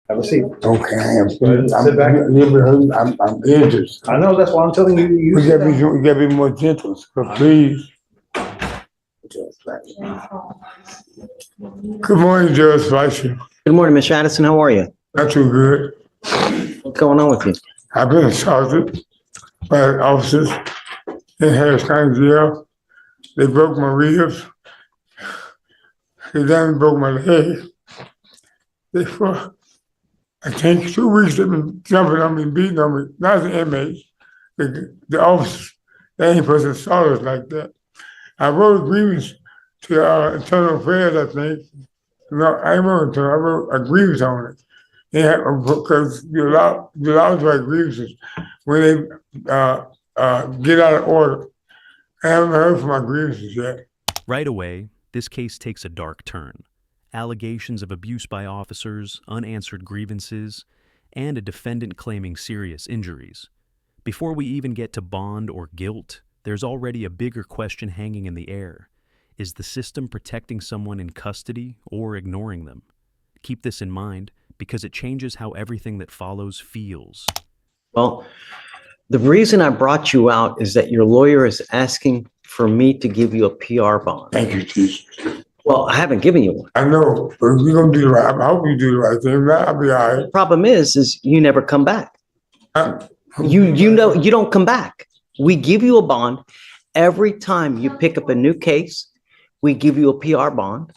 Have a seat. Okay, I am. Sit back. I'm injured. I know, that's why I'm telling you. We gotta be more gentle, so please. Good morning, Judge Fleischer. Good morning, Mr. Addison. How are you? Not too good. What's going on with you? I've been assaulted by officers in Harris County Jail. They broke my ribs. They then broke my leg. For, I think 2 weeks they've been jumping on me, beating on me. Not the inmates, the officers. They ain't supposed to assault us like that. I wrote a grievance to Internal Affairs, I think. No, I wrote a grievance on it. Yeah, because you're allowed to write grievances when they get out of order. I haven't heard from my grievances yet. Right away, this case takes a dark turn. Allegations of abuse by officers, unanswered grievances, and a defendant claiming serious injuries. Before we even get to bond or guilt, there's already a bigger question hanging in the air. Is the system protecting someone in custody or ignoring them? Keep this in mind, because it changes how everything that follows feels. Well, the reason I brought you out is that your lawyer is asking for me to give you a PR bond. Thank you, Jesus. Well, I haven't given you one. I know, but we're gonna do the right. I hope you do the right thing. I'll be all right. The problem is you never come back. You know you don't come back. We give you a bond every time you pick up a new case. We give you a PR bond,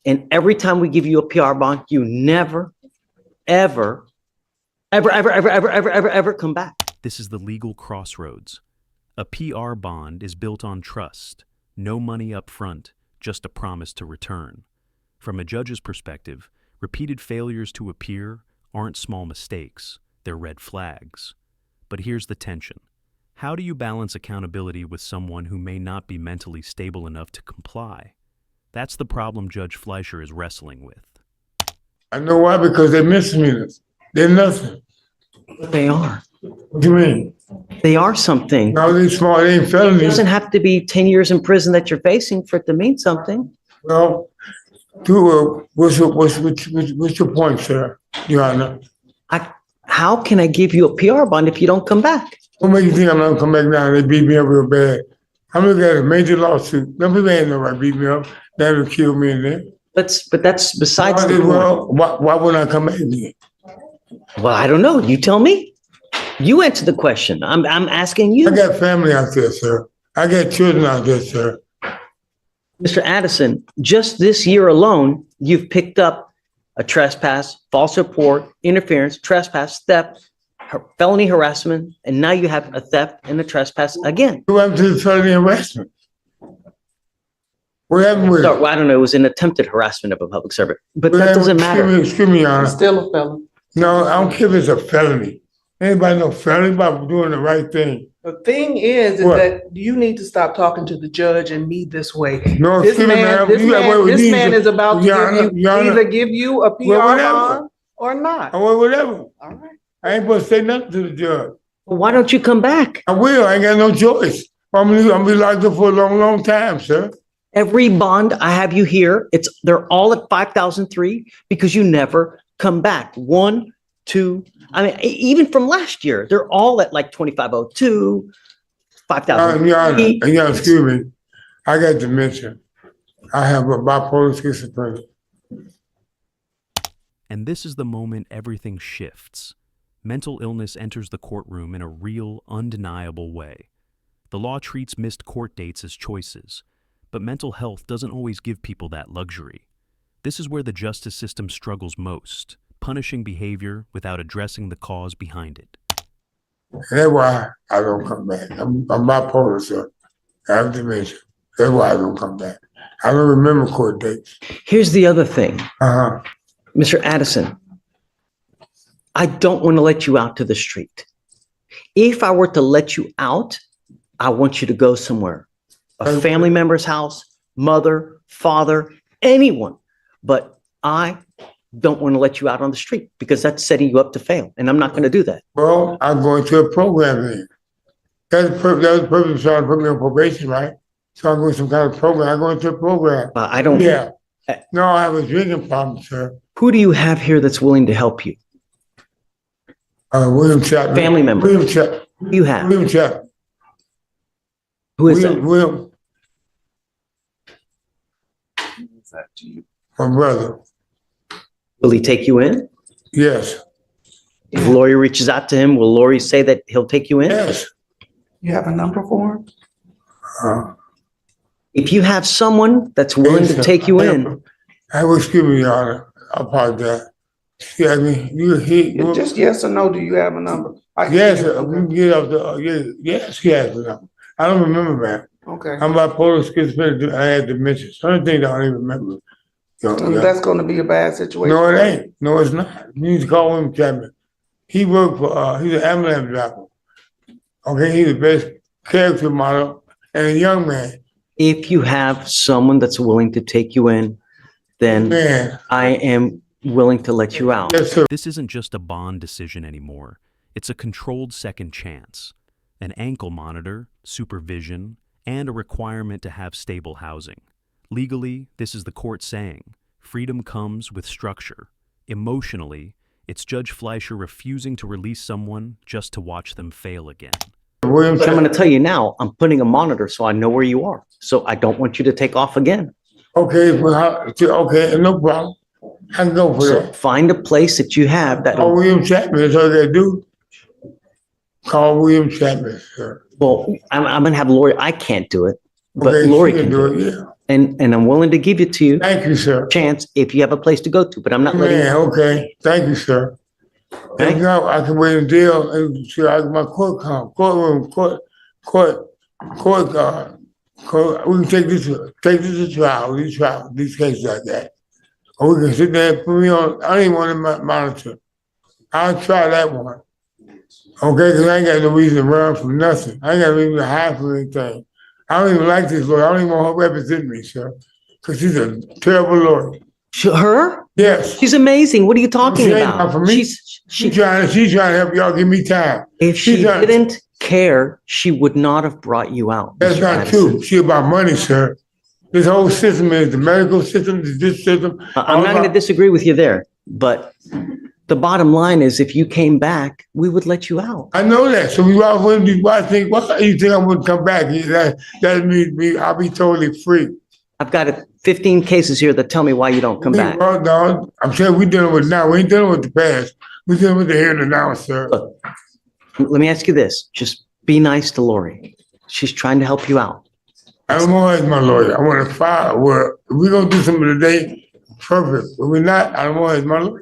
and every time we give you a PR bond, you never, ever come back. This is the legal crossroads. A PR bond is built on trust. No money up front, just a promise to return. From a judge's perspective, repeated failures to appear aren't small mistakes, they're red flags. But here's the tension. How do you balance accountability with someone who may not be mentally stable enough to comply? That's the problem Judge Fleischer is wrestling with. I know why, because they're misdemeanors. They're nothing. They are. What do you mean? They are something. No, they're small, they ain't It felonies. doesn't have to be 10 years in prison that you're facing for it to mean something. Well, what's your point, sir, Your Honor? How can I give you a PR bond if you don't come back? What makes you think I'm gonna come back now and they beat me up real bad? I'm looking at a major lawsuit. Them people ain't nobody beat me up. They would kill me in there. But that's besides the point. Well, why wouldn't I come back again? Well, I don't know. You tell me. You answer the question. I'm asking you. I got family out there, sir. I got children out there, sir. Mr. Addison, just this year alone, you've picked up a trespass, false report, interference, trespass, theft, felony harassment, and now you have a theft and a trespass again. Who happened to the felony harassment? What happened with it? So, well, I don't know. It was an attempted harassment of a public servant, but that doesn't matter. Excuse me, Your Honor. Still a felon. No, I don't care if it's a felony. Anybody know felony about doing the right thing? The thing is What? that you need to stop talking to the judge and me this way. No, This excuse me, ma'am. man, this man is about to Your Honor, Your Honor. either give you a PR Well, whatever. bond or not. Well, whatever. All right. I ain't supposed to say nothing to the judge. Well, why don't you come back? I will. I ain't got no choice. I'm gonna be locked up for a long, long time, sir. Every bond I have you here, they're all at 5,003 because you never come back. 1, 2, I mean, even from last year, they're all at like 2,502, 5,000. Your Honor, excuse me. I got dementia. I have a bipolar schizophrenia. And this is the moment everything shifts. Mental illness enters the courtroom in a real, undeniable way. The law treats missed court dates as choices, but mental health doesn't always give people that luxury. This is where the justice system struggles most, punishing behavior without addressing the cause behind it. That's why I don't come back. I'm bipolar, sir. I have dementia. That's why I don't come back. I don't remember court dates. Here's the other thing. Uh-huh. Mr. Addison, I don't want to let you out to the street. If I were to let you out, I want you to go somewhere. A family member's house, mother, father, anyone. But I don't want to let you out on the street because that's setting you up to fail. And I'm not going to do that. Well, I'm going to a program then. That was the purpose of trying to put me on probation, right? So I'm going to some kind of program. I'm going to a program. I don't. Yeah. No, I have a drinking problem, sir. Who do you have here that's willing to help you? William Chapman. Family member. William Chapman. You have. William Chapman. Who is that? William. My brother. Will he take you in? Yes. If Lori reaches out to him, will Lori say that he'll take you in? Yes. You have a number for him? If you have someone that's willing to take you in, I will excuse me, Your Honor. I apologize. Yeah, I mean, Just yes or no, do you have a number? yes, we can get off the, yes, he has a number. I don't remember, man. Okay, I'm bipolar schizophrenic. I had dementia. Certain things I don't even remember. so that's gonna be a bad situation. No, it ain't. No, it's not. You need to call William Chapman. He worked for, he's an ambulance driver. Okay, he's the best character model and a young man. if you have someone that's willing to take you in, then Man, I am willing to let you out. yes, sir. This isn't just a bond decision anymore. It's a controlled second chance, an ankle monitor, supervision, and a requirement to have stable housing. Legally, this is the court saying, freedom comes with structure. Emotionally, it's Judge Fleischer refusing to release someone just to watch them fail again. William But I'm Chapman. going to tell you now, I'm putting a monitor so I know where you are. So I don't want you to take off again. Okay, well, okay, no problem. I can go for So that. find a place that you have that, Call William Chapman, that's all they do. Call William Chapman, sir. well, I'm going to have Lori, I can't do it, but Okay, Lori she can do it. Yeah. And I'm willing to give it to you, Thank you, sir. chance, if you have a place to go to, but I'm not letting Man, you. okay, thank you, sir. Okay? And now I can wait in jail and see my courtroom, we can take this to trial, these cases like that. Or we can sit there and put me on, I don't even want to monitor. I'll try that one. Okay, because I ain't got no reason to run from nothing. I ain't got no reason to hide from anything. I don't even like this lawyer. I don't even want her to represent me, sir. Because she's a terrible lawyer. Her? Yes. She's amazing. What are you talking She ain't about? not for me. She's trying to help y'all give me time. If she she's not- didn't care, she would not have brought you out. That's Mr. not Addison. true. She about money, sir. This whole system is the medical system, this system. I'm not going to disagree with you there, but the bottom line is if you came back, we would let you out. I know that. So why you think I would come back? That means I'll be totally free. I've got 15 cases here that tell me why you don't come back. Well, no, I'm saying we're dealing with now. We ain't dealing with the past. We're dealing with the here and now, sir. Look, let me ask you this. Just be nice to Lori. She's trying to help you out. I don't want her as my lawyer. I want to file. Well, if we're going to do something today, perfect. But we're not. I don't want her as my lawyer.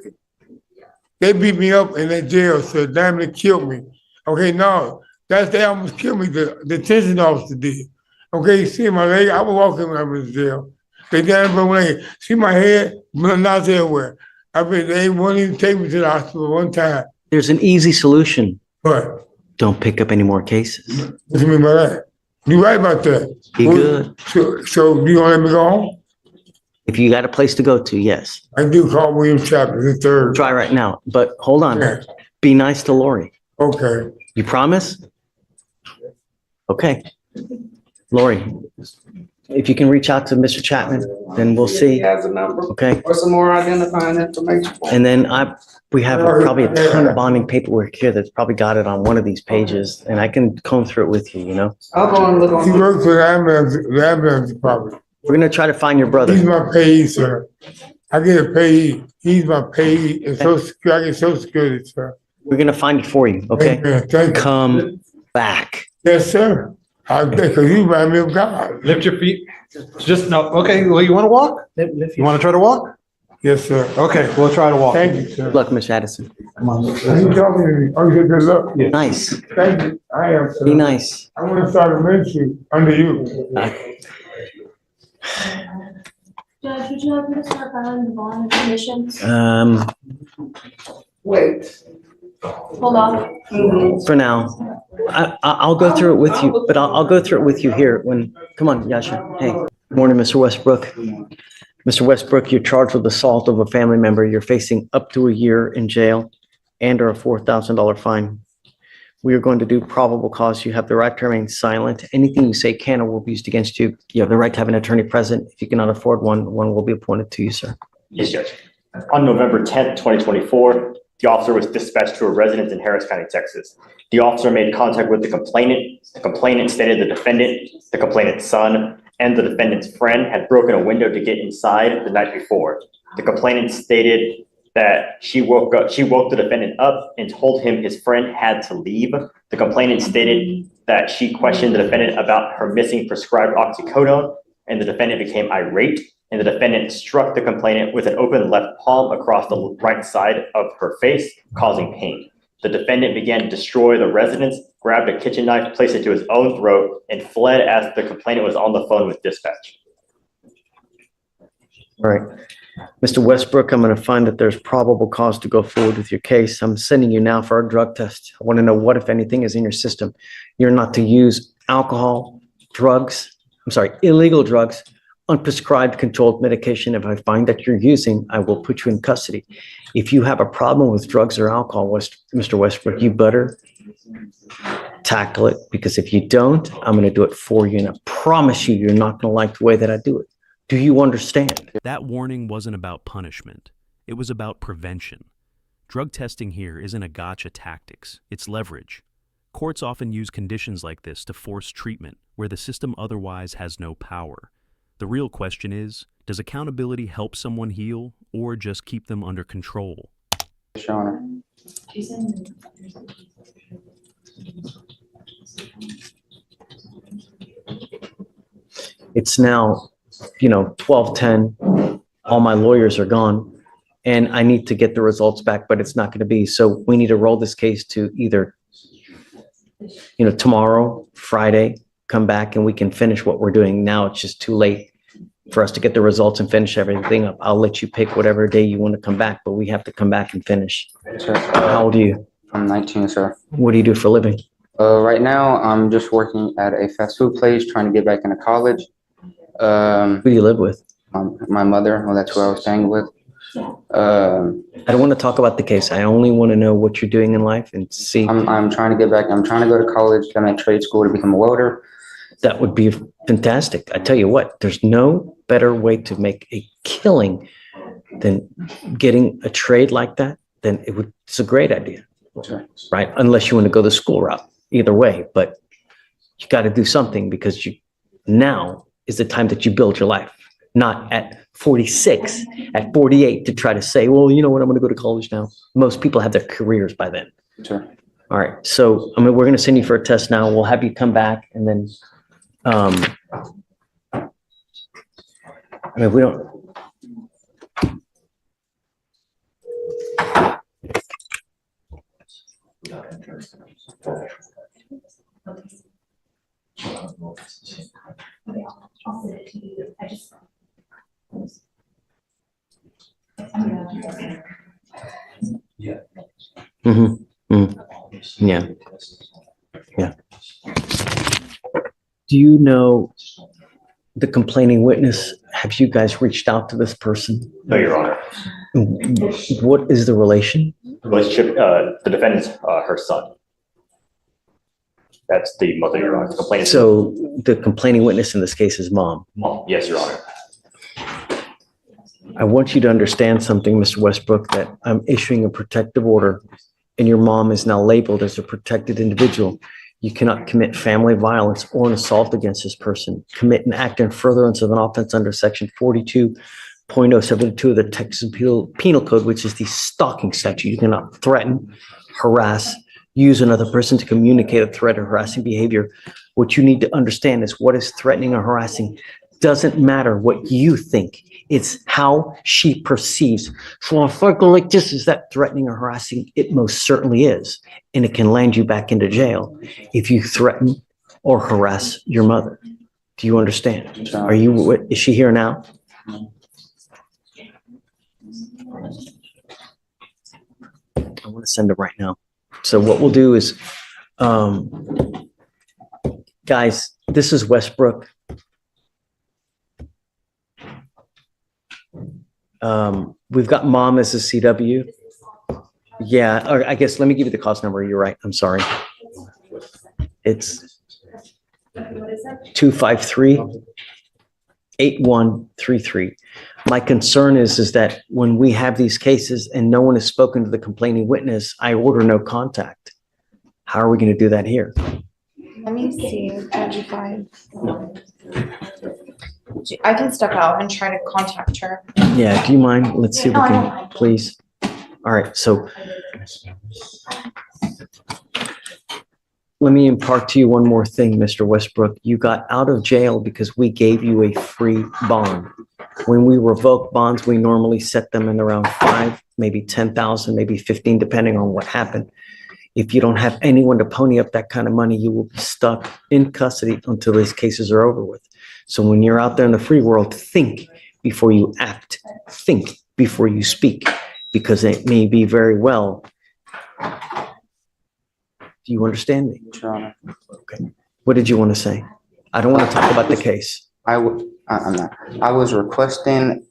They beat me up in that jail, so damn it killed me. Okay, no, they almost killed me. The detention officer did. Okay, you see my leg? I was walking when I was in jail. They damn my leg. See my head? Not everywhere. They won't even take me to the hospital one time. There's an easy solution. But Don't pick up any more cases. what do you mean by that? You're right about that. Be good. So you gonna let me go home? If you got a place to go to, yes. I do call William Chapman the third. Try right now. But hold on. Yeah. Be nice to Lori. Okay. You promise? Okay. Lori, if you can reach out to Mr. Chapman, then we'll He see. has a number Okay. or some more identifying information. And then we have probably a ton of bonding paperwork here that's probably got it on one of these pages, and I can comb through it with you, you know? I'll go and look He on. works for the ambulance department. We're gonna try to find your He's brother. my payee, sir. I get a payee. He's my payee. And Social Security, I get Social Security, sir. We're gonna find it for you, okay? Amen. Thank you. Come back. Yes, sir. Because you remind me of God. Lift your feet. Just no. Okay. Well, you want to walk? You want to try to walk? Yes, sir. Okay. We'll try to walk. Thank you, sir. Good luck, Miss Addison. Are you talking to me? Oh, you said good luck. Nice. Thank you. I am, sir. Be nice. I want to start a ministry under you. Judge, would you like me to start filing the bond conditions? Wait. Hold on. For now, I'll go through it with you, but I'll go through it with you here when, come on, Yasha. Hey, morning, Mr. Westbrook. Mr. Westbrook, you're charged with assault of a family member. You're facing up to a year in jail and or a $4,000 fine. We are going to do probable cause. You have the right to remain silent. Anything you say can or will be used against you. You have the right to have an attorney present. If you cannot afford one, one will be appointed to you, sir. Yes, Judge. On November 10th, 2024, The officer was dispatched to a residence in Harris County, Texas. The officer made contact with the complainant. The complainant stated the defendant, the complainant's son, and the defendant's friend had broken a window to get inside the night before. The complainant stated that she woke the defendant up and told him his friend had to leave. The complainant stated that she questioned the defendant about her missing prescribed oxycodone, and the defendant became irate, and the defendant struck the complainant with an open left palm across the right side of her face, causing pain. The defendant began to destroy the residence, grabbed a kitchen knife, placed it to his own throat, and fled as the complainant was on the phone with dispatch. All right. Mr. Westbrook, I'm going to find that there's probable cause to go forward with your case. I'm sending you now for a drug test. I want to know what, if anything, is in your system. You're not to use alcohol, illegal drugs, unprescribed controlled medication. If I find that you're using, I will put you in custody. If you have a problem with drugs or alcohol, Mr. Westbrook, you better tackle it, because if you don't, I'm going to do it for you. And I promise you, you're not going to like the way that I do it. Do you understand? That warning wasn't about punishment. It was about prevention. Drug testing here isn't a gotcha tactics. It's leverage. Courts often use conditions like this to force treatment where the system otherwise has no power. The real question is, does accountability help someone heal or just keep them under control? Your Honor. It's now 12:10, all my lawyers are gone, and I need to get the results back, but it's not going to be. So we need to roll this case to either, tomorrow, Friday, come back and we can finish what we're doing. Now it's just too late for us to get the results and finish everything up. I'll let you pick whatever day you want to come back, but we have to come back and finish. Sir. How old are you? I'm 19, sir. What do you do for a living? Right now, I'm just working at a fast food place, trying to get back into college. Who do you live with? My mother, well, that's who I was staying with. I don't want to talk about the case. I only want to know what you're doing in life and see. I'm trying to get back. I'm trying to go to college, get my trade school to become a welder. That would be fantastic. I tell you what, there's no better way to make a killing than getting a trade like that. It's a great idea, Sure. right? Unless you want to go the school route. Either way, but you got to do something, because now is the time that you build your life, not at 46, at 48 to try to say, well, you know what, I'm going to go to college now. Most people have their careers by then. Sure. All right. So, we're going to send you for a test now. We'll have you come back, and then, we don't. Yeah. Yeah. Do you know the complaining witness? Have you guys reached out to this person? No, Your Honor. What is the relation? The relationship, the defendant's her son. That's the mother, Your Honor. The complainant. So the complaining witness in this case is mom. Mom. Yes, Your Honor. I want you to understand something, Mr. Westbrook, that I'm issuing a protective order, and your mom is now labeled as a protected individual. You cannot commit family violence or an assault against this person, commit an act in furtherance of an offense under section 42.072 of the Texas Penal Code, which is the stalking statute. You cannot threaten, harass, use another person to communicate a threat or harassing behavior. What you need to understand is what is threatening or harassing doesn't matter what you think. It's how she perceives. So if I go like this, is that threatening or harassing? It most certainly is. And it can land you back into jail if you threaten or harass your mother. Do you understand? Is she here now? I want to send her right now. So what we'll do is, guys, this is Westbrook. We've got mom as a CW. Yeah, or I guess let me give you the cost number. You're right. I'm sorry. It's 253 8133. My concern is that when we have these cases and no one has spoken to the complaining witness, I order no contact. How are we going to do that here? Let me see, Judge, if I can step out and try to contact her. Yeah, do you mind? Let's see if we No, I don't can, mind. please. All right, so let me impart to you one more thing, Mr. Westbrook. You got out of jail because we gave you a free bond. When we revoke bonds, we normally set them in around 5, maybe 10,000, maybe 15, depending on what happened. If you don't have anyone to pony up that kind of money, you will be stuck in custody until these cases are over with. So when you're out there in the free world, think before you act, think before you speak, because it may be very well. Do you understand me? Your Honor. Okay. What did you want to say? I don't want to talk about the case. I'm not. I was requesting,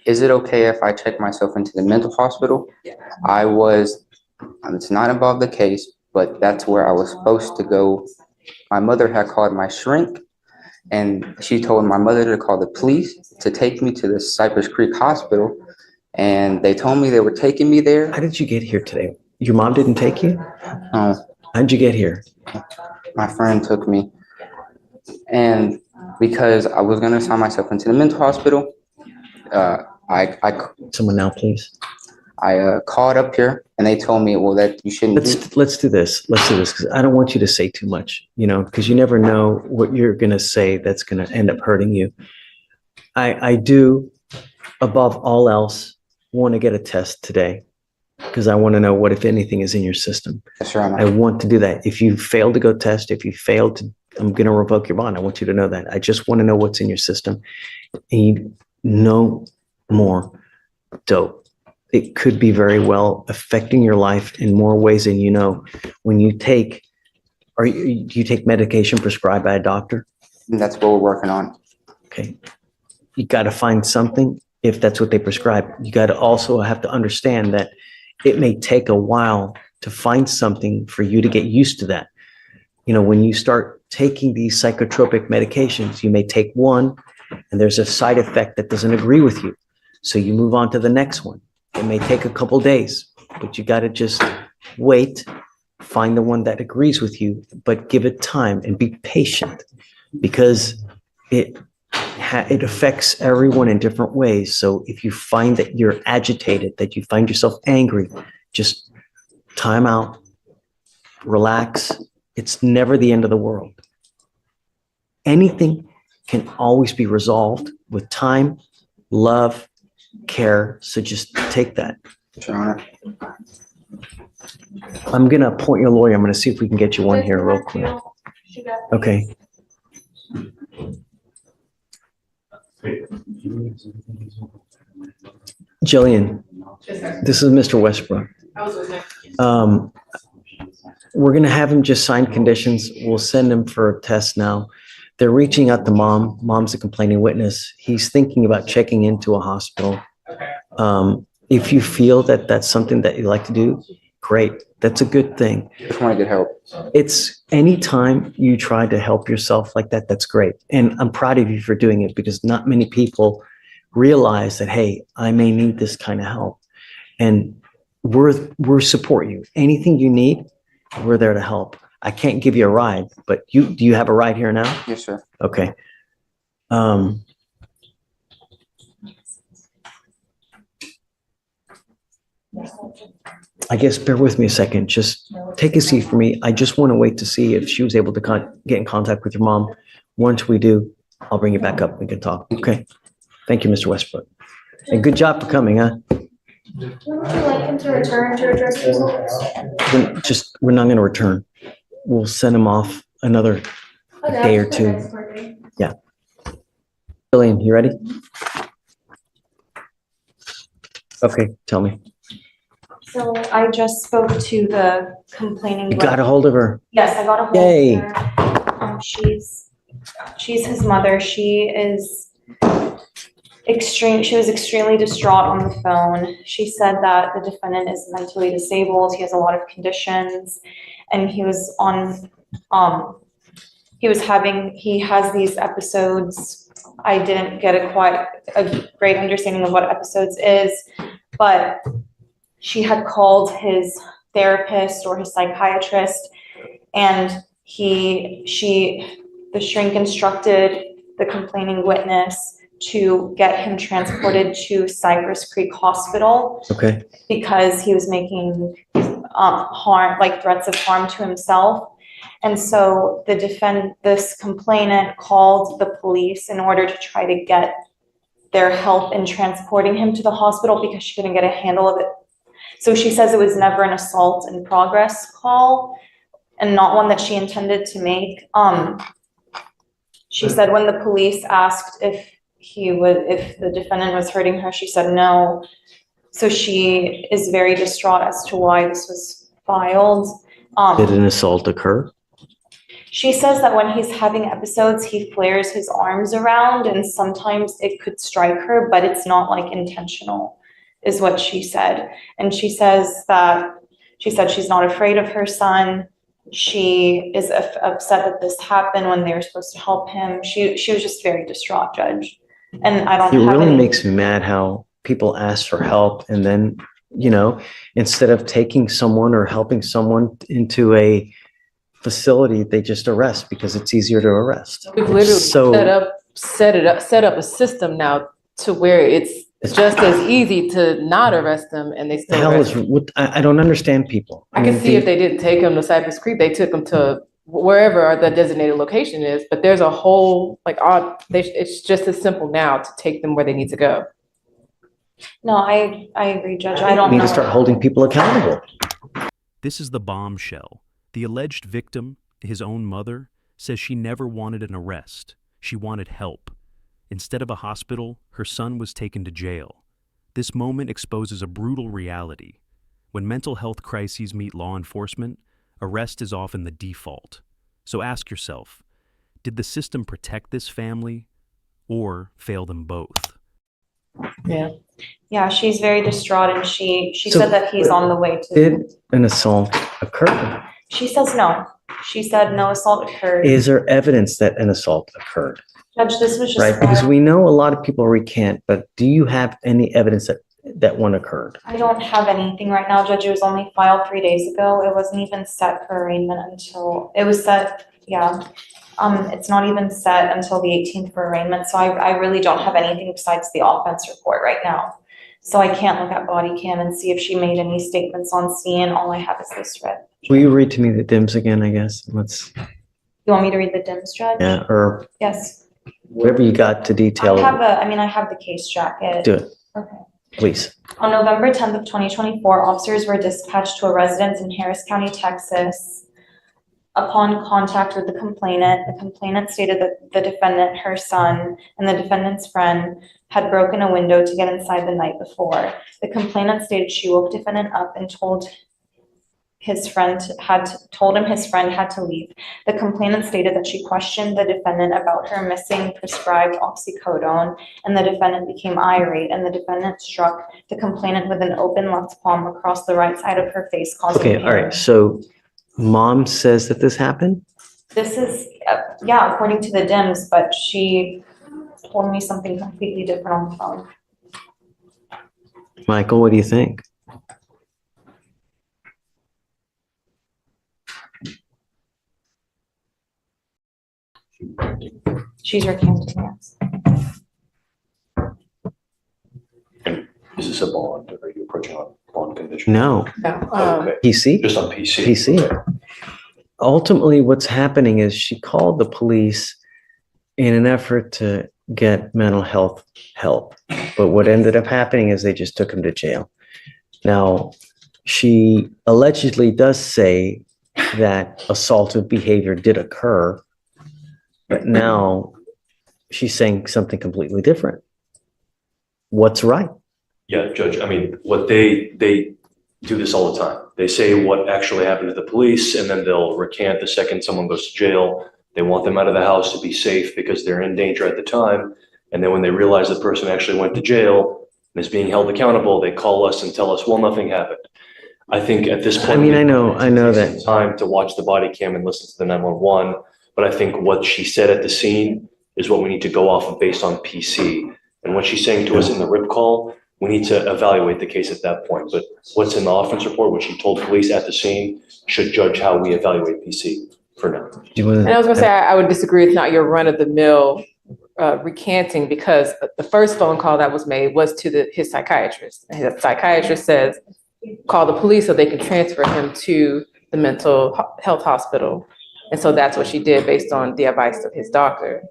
is it okay if I check myself into the mental hospital? It's not involved the case, but that's where I was supposed to go. My mother had called my shrink, and she told my mother to call the police to take me to the Cypress Creek Hospital, and they told me they were taking me there. How did you get here today? Your mom didn't take you? How'd you get here? My friend took me, and because I was gonna sign myself into the mental hospital, Someone now, please. I called up here and they told me, well, that you shouldn't do. Let's do this. Let's do this because I don't want you to say too much, because you never know what you're going to say that's going to end up hurting you. I do, above all else, want to get a test today because I want to know what, if anything, is in your system. Yes, Your Honor. I want to do that. If you fail to go test, if you fail to, I'm going to revoke your bond. I want you to know that. I just want to know what's in your system. And no more dope. It could be very well affecting your life in more ways than you know. When you take, do you take medication prescribed by a doctor? And that's what we're working on. Okay. You got to find something if that's what they prescribe. You got to also have to understand that it may take a while to find something for you to get used to that. When you start taking these psychotropic medications, you may take one and there's a side effect that doesn't agree with you. So you move on to the next one. It may take a couple days, but you got to just wait, find the one that agrees with you, but give it time and be patient because it affects everyone in different ways. So if you find that you're agitated, that you find yourself angry, just time out, relax. It's never the end of the world. Anything can always be resolved with time, love, care. So just take that. Your Honor. I'm going to appoint your lawyer. I'm going to see if we can get you one here real quick. Okay. Jillian, this is Mr. Westbrook. We're going to have him just sign conditions. We'll send him for a test now. They're reaching out to mom. Mom's a complaining witness. He's thinking about checking into a hospital. If you feel that that's something that you'd like to do, great. That's a good thing. Just want to get help. It's anytime you try to help yourself like that, that's great. And I'm proud of you for doing it because not many people realize that, hey, I may need this kind of help. And we're support you. Anything you need, we're there to help. I can't give you a ride, but do you have a ride here now? Yes, sir. Okay. I guess bear with me a second. Just take a seat for me. I just want to wait to see if she was able to get in contact with your mom. Once we do, I'll bring you back up. We can talk. Okay. Thank you, Mr. Westbrook. And good job for coming, huh? Would you like him to return to address results? We're not going to return. We'll send him off another day or two. Yeah. Jillian, you ready? Okay, tell me. So I just spoke to the complaining. You got a hold of her? Yes, I got a hold Yay. of her. She's his mother. She was extremely distraught on the phone. She said that the defendant is mentally disabled. He has a lot of conditions and he was on he has these episodes. I didn't get quite a great understanding of what episodes is, but she had called his therapist or his psychiatrist, and the shrink instructed the complaining witness to get him transported to Cypress Creek Hospital Okay. because he was making harm, like threats of harm to himself. And so this complainant called the police in order to try to get their help in transporting him to the hospital because she couldn't get a handle of it. So she says it was never an assault in progress call and not one that she intended to make. She said when the police asked if the defendant was hurting her, she said no. So she is very distraught as to why this was filed. Did an assault occur? She says that when he's having episodes, he flares his arms around and sometimes it could strike her, but it's not like intentional, is what she said. And she said she's not afraid of her son. She is upset that this happened when they were supposed to help him. She was just very distraught, Judge. And I don't It have really any. makes me mad how people ask for help and then, instead of taking someone or helping someone into a facility, they just arrest because it's easier to arrest. We've literally So set up a system now to where it's just as easy to not arrest them and they the still hell arrest is them. what I don't understand people. I can mean, see if they didn't take them to Cypress Creek, they took them to wherever the designated location is, but there's a whole, it's just as simple now to take them where they need to go. No, I agree, Judge. I don't need know. to start holding people accountable. This is the bombshell. The alleged victim, his own mother, says she never wanted an arrest. She wanted help. Instead of a hospital, her son was taken to jail. This moment exposes a brutal reality. When mental health crises meet law enforcement, arrest is often the default. So ask yourself, did the system protect this family or fail them both? Yeah. Yeah, she's very distraught and she So, said that he's on the way to. Did an assault occur? She says no. She said no assault occurred. Is there evidence that an assault occurred? Judge, this was just. Right, because we know a lot of people recant, but do you have any evidence that one occurred? I don't have anything right now, Judge. It was only filed 3 days ago. It wasn't even set for arraignment until, it was set, yeah. It's not even set until the 18th for arraignment, so I really don't have anything besides the offense report right now. So I can't look at body cam and see if she made any statements on scene. All I have is this read. Will you read to me the DIMS again, I guess? You want me to read the DIMS, Judge? Yeah, or Yes. whatever you got to detail. I have the case jacket. Do it, Okay. please. On November 10th of 2024, officers were dispatched to a residence in Harris County, Texas. Upon contact with the complainant stated that the defendant, her son, and the defendant's friend had broken a window to get inside the night before. The complainant stated she woke defendant up and told him his friend had to leave. The complainant stated that she questioned the defendant about her missing prescribed oxycodone, and the defendant became irate, and the defendant struck the complainant with an open left palm across the right side of her face, causing Okay, all right, so mom says that this happened? This is, yeah, according to the DIMS, but she told me something completely different on the phone. Michael, what do you think? She's recanting, yes. Is this a bond? Are you approaching on bond condition? No, Okay, PC? just on PC. PC. Ultimately, what's happening is she called the police in an effort to get mental health help. But what ended up happening is they just took him to jail. Now, she allegedly does say that assaultive behavior did occur, but now she's saying something completely different. What's right? Yeah, Judge, I mean, what they do this all the time. They say what actually happened to the police, and then they'll recant the second someone goes to jail. They want them out of the house to be safe because they're in danger at the time. And then when they realize the person actually went to jail and is being held accountable, they call us and tell us, well, nothing happened. I think at this point, I mean, I know that. time to watch the body cam and listen to the 911 But I think what she said at the scene is what we need to go off of based on PC. And what she's saying to us in the RIP call, we need to evaluate the case at that point. But what's in the offense report, what she told police at the scene, should judge how we evaluate PC for now. And I was gonna say, I would disagree. It's not your run-of-the-mill recanting, because the first phone call that was made was to his psychiatrist. And his psychiatrist says, call the police so they can transfer him to the mental health hospital. And so that's what she did based on the advice of his doctor.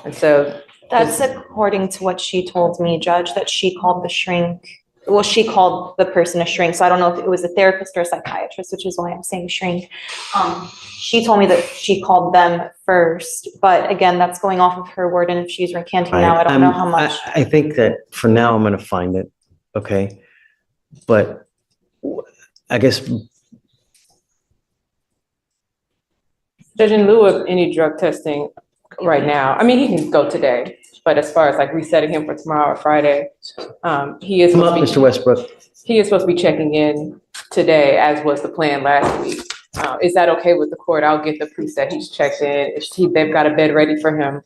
And so That's according to what she told me, Judge, that she called the shrink. Well, she called the person a shrink. So I don't know if it was a therapist or a psychiatrist, which is why I'm saying shrink. She told me that she called them first, but again, that's going off of her word. And if she's recanting now, I don't know how much. I think that for now, I'm going to find it. Okay. But I guess. Judge, in lieu of any drug testing right now, I mean, he can go today, but as far as like resetting him for tomorrow or Friday, he is Come up, Mr. Westbrook. He is supposed to be checking in today, as was the plan last week. Is that okay with the court? I'll get the proof that he's checked in. They've got a bed ready for him,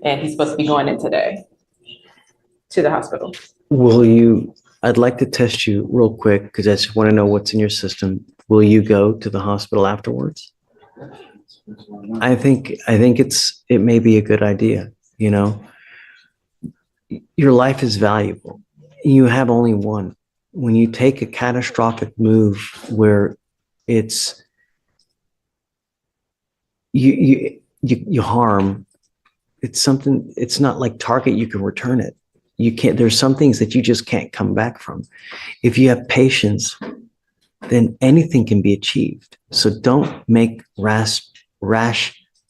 and he's supposed to be going in today to the hospital. I'd like to test you real quick because I just want to know what's in your system. Will you go to the hospital afterwards? I think it may be a good idea. You know, your life is valuable. You have only one. When you take a catastrophic move where it's you harm, it's something. It's not like Target. You can return it. You can't. There's some things that you just can't come back from. If you have patience, then anything can be achieved. So don't make rash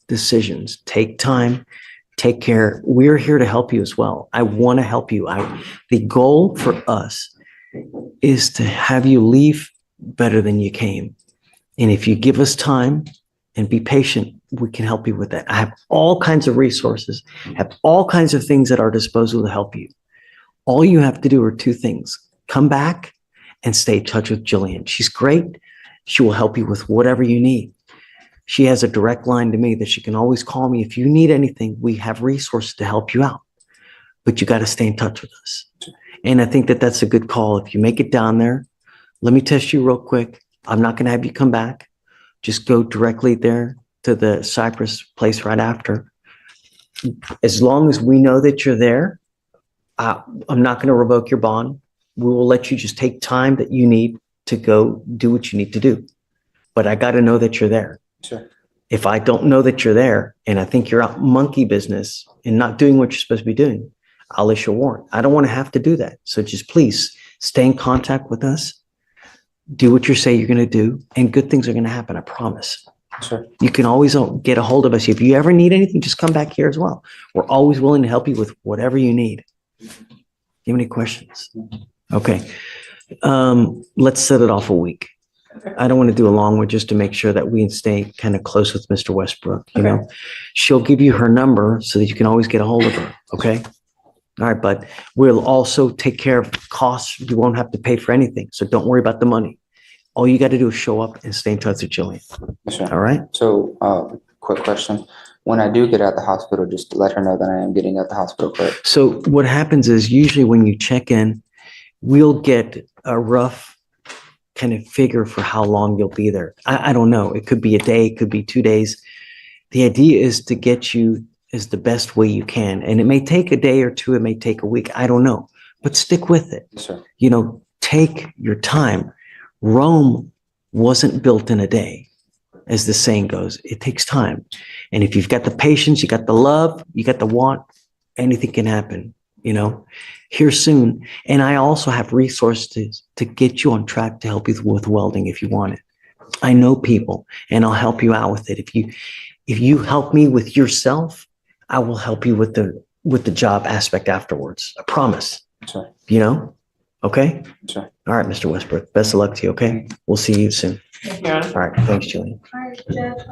decisions. Take time, take care. We're here to help you as well. I want to help you. The goal for us is to have you leave better than you came. And if you give us time and be patient, we can help you with that. I have all kinds of resources, have all kinds of things at our disposal to help you. All you have to do are two things. Come back and stay in touch with Jillian. She's great. She will help you with whatever you need. She has a direct line to me that she can always call me. If you need anything, we have resources to help you out. But you got to stay in touch with us. And I think that that's a good call. If you make it down there, let me test you real quick. I'm not going to have you come back. Just go directly there to the Cypress place right after. As long as we know that you're there, I'm not going to revoke your bond. We will let you just take time that you need to go do what you need to do. But I got to know that you're there. Sure. If I don't know that you're there and I think you're out monkey business and not doing what you're supposed to be doing, I'll issue a warrant. I don't want to have to do that. So just please stay in contact with us. Do what you say you're going to do, and good things are going to happen. I promise. Sure. You can always get a hold of us. If you ever need anything, just come back here as well. We're always willing to help you with whatever you need. Do you have any questions? Okay. Let's set it off a week. I don't want to do a long one just to make sure that we stay kind of close with Mr. Westbrook. You know, she'll give you her number so that you can always get a hold of her. Okay. All right. But we'll also take care of costs. You won't have to pay for anything. So don't worry about the money. All you got to do is show up and stay in touch with Jillian. Sure. All right. So, quick question. When I do get out of the hospital, just to let her know that I am getting out the hospital quick. So what happens is usually when you check in, we'll get a rough kind of figure for how long you'll be there. I don't know. It could be a day, it could be 2 days. The idea is to get you as the best way you can. And it may take a day or two, it may take a week. I don't know, but stick with it. Sure. You know, take your time. Rome wasn't built in a day, as the saying goes. It takes time. And if you've got the patience, you got the love, you got the want, anything can happen, you know, here soon. And I also have resources to get you on track to help you with welding if you want it. I know people and I'll help you out with it. If you help me with yourself, I will help you with the job aspect afterwards. I promise. Sure. You know? Okay? Sure. All right, Mr. Westbrook. Best of luck to you, okay? We'll see you soon. Yeah. All right. Thanks, Julian. All right, Judge.